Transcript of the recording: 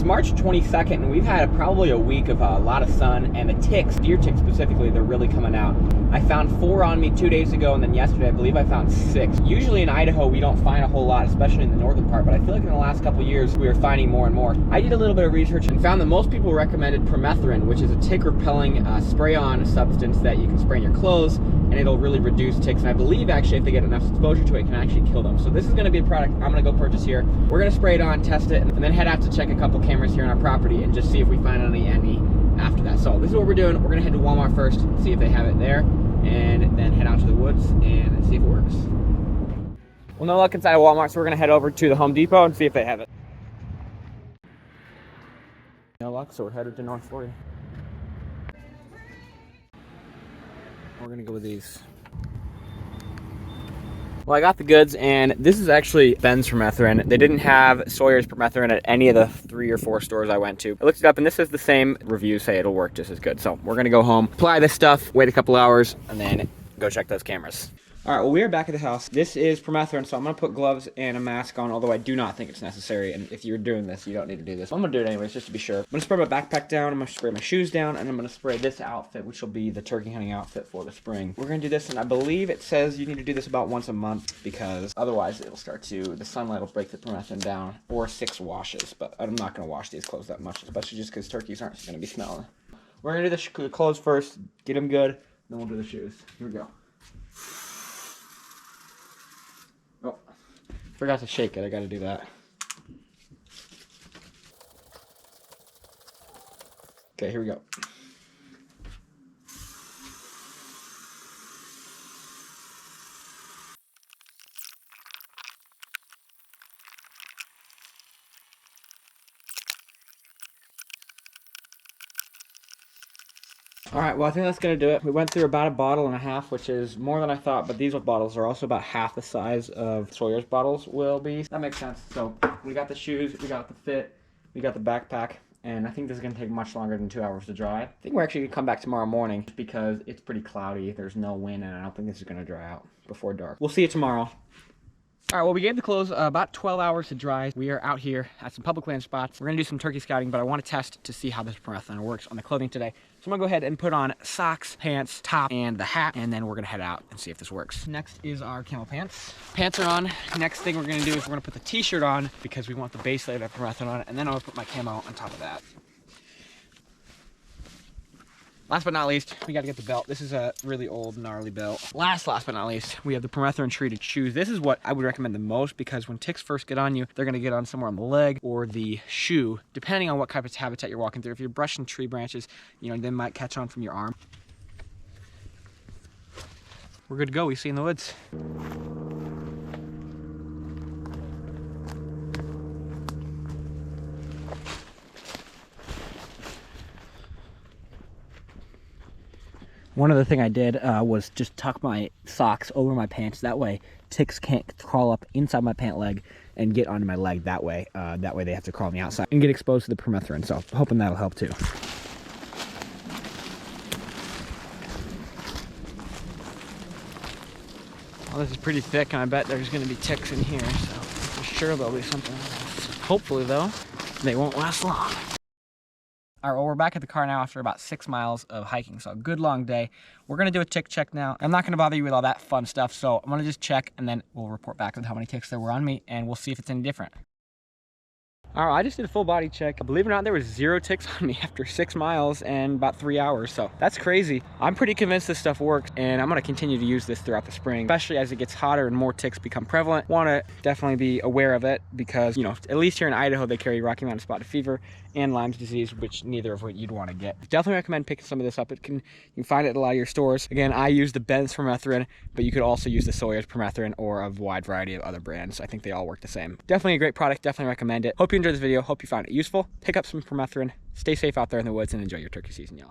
March 22nd, and we've had probably a week of a lot of sun, and the ticks, deer ticks specifically, they're really coming out. I found 4 on me 2 days ago, and then yesterday I believe I found 6. Usually in Idaho we don't find a whole lot, especially in the northern part, but I feel like in the last couple of years we are finding more and more. I did a little bit of research and found that most people recommended permethrin, which is a tick repelling spray-on substance that you can spray in your clothes, and it'll really reduce ticks. And I believe actually if they get enough exposure to it, it can actually kill them. So this is going to be a product I'm going to go purchase here. We're going to spray it on, test it, and then head out to check a couple cameras here on our property and just see if we find any after that. So this is what we're doing. We're going to head to Walmart first, see if they have it there, and then head out to the woods and see if it works. Well, no luck inside of Walmart, so we're going to head over to the Home Depot and see if they have it. No luck, so we're headed to North Florida. We're going to go with these. Well, I got the goods, and this is actually Ben's permethrin. They didn't have Sawyer's permethrin at any of the 3 or 4 stores I went to. I looked it up, and this is the same. Reviews say it'll work just as good. So we're gonna go home, apply this stuff, wait a couple hours, and then go check those cameras. All right, well, we are back at the house. This is permethrin, so I'm gonna put gloves and a mask on, although I do not think it's necessary, and if you're doing this, you don't need to do this. I'm gonna do it anyways, just to be sure. I'm gonna spray my backpack down, I'm gonna spray my shoes down, and I'm gonna spray this outfit, which will be the turkey hunting outfit for the spring. We're gonna do this, and I believe it says you need to do this about once a month, because otherwise it'll start to, the sunlight will break the permethrin down, or 6 washes, but I'm not gonna wash these clothes that much, especially just because turkeys aren't gonna be smelling. We're gonna do the clothes first, get them good, then we'll do the shoes. Here we go. Forgot to shake it, I gotta do that. Okay, here we go. Alright, well I think that's going to do it. We went through about 1.5 bottles, which is more than I thought, but these bottles are also about half the size of Sawyer's bottles will be. That makes sense. So we got the shoes, we got the fit, we got the backpack, and I think this is going to take much longer than 2 hours to dry. I think we're actually going to come back tomorrow morning because it's pretty cloudy, there's no wind, and I don't think this is going to dry out before dark. We'll see you tomorrow. All right, well, we gave the clothes about 12 hours to dry. We are out here at some public land spots. We're gonna do some turkey scouting, but I wanna test to see how this permethrin works on the clothing today. So I'm gonna go ahead and put on socks, pants, top, and the hat, and then we're gonna head out and see if this works. Next is our camel pants. Pants are on. Next thing we're gonna do is we're gonna put the t-shirt on because we want the base layer of permethrin on it, and then I'll put my camo on top of that. Last but not least, we got to get the belt. This is a really old, gnarly belt. Last but not least, we have the permethrin treated shoes. This is what I would recommend the most because when ticks first get on you, they're going to get on somewhere on the leg or the shoe, depending on what type of habitat you're walking through. If you're brushing tree branches, you know, they might catch on from your arm. We're good to go. We see you in the woods. One other thing I did was just tuck my socks over my pants. That way ticks can't crawl up inside my pant leg and get onto my leg that way. That way they have to crawl on the outside and get exposed to the permethrin. So hoping that'll help too. Well, this is pretty thick, and I bet there's going to be ticks in here. So for sure there'll be something else. Hopefully though, they won't last long. All right, well, we're back at the car now after about 6 miles of hiking, so a good long day. We're gonna do a tick check now. I'm not gonna bother you with all that fun stuff, so I'm gonna just check and then we'll report back with how many ticks there were on me and we'll see if it's any different. All right, I just did a full body check. Believe it or not, there was 0 ticks on me after 6 miles and about 3 hours, so that's crazy. I'm pretty convinced this stuff works, and I'm gonna continue to use this throughout the spring, especially as it gets hotter and more ticks become prevalent. Wanna definitely be aware of it because, you know, at least here in Idaho, they carry Rocky Mountain spotted fever and Lyme's disease, which neither of what you'd wanna get. Definitely recommend picking some of this up. You can find it at a lot of your stores. Again, I use the Ben's permethrin, but you could also use the Sawyer's permethrin or a wide variety of other brands. I think they all work the same. Definitely a great product, definitely recommend it. Hope you enjoyed this video, hope you found it useful. Pick up some permethrin, stay safe out there in the woods, and enjoy your turkey season, y'all.